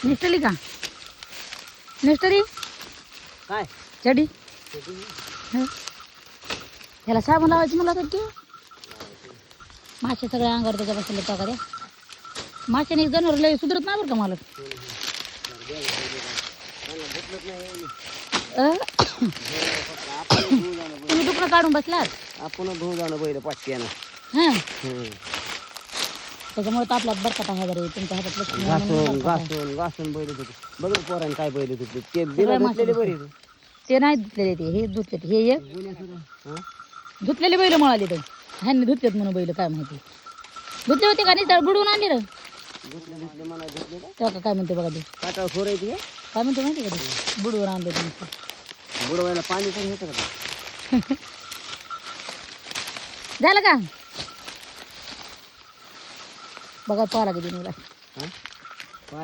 निष्ठली का निष्ठरी काय चडी त्याला साबण लावायचं मला तर तू मासे सगळ्या अंगावर त्याच्या बसले टाका द्या माशाने जनावर लय सुधरत नाही बरं का मला तुम्ही दुखणं काढून बसलात आपण धुवून जाणं बैल पाचक्यानं हां त्याच्यामुळे तर आपल्यात बरकत आहे बरे तुमच्या हातात लक्ष्मी आहे म्हणून घासून बरकत आहे. घासून घासून बैल होते बघ पोरांनी काय बैल होते ते बिना धुतलेले बरे ते नाही धुतलेले ते हे धुतले हे एक धुतलेले बैल मळाले ते ह्यांनी धुतलेत म्हणून बैल काय माहिती धुतले होते का नाही बुडवून आणले रे धुतले धुतले मला धुतले का तेव्हा काय म्हणते बघा ते काटा खोर आहे ते काय म्हणते माहिती का ते बुडवून आणले तुम्ही बुडवायला पाणी पण होतं का झालं का बघा पाहा लागेल मला हा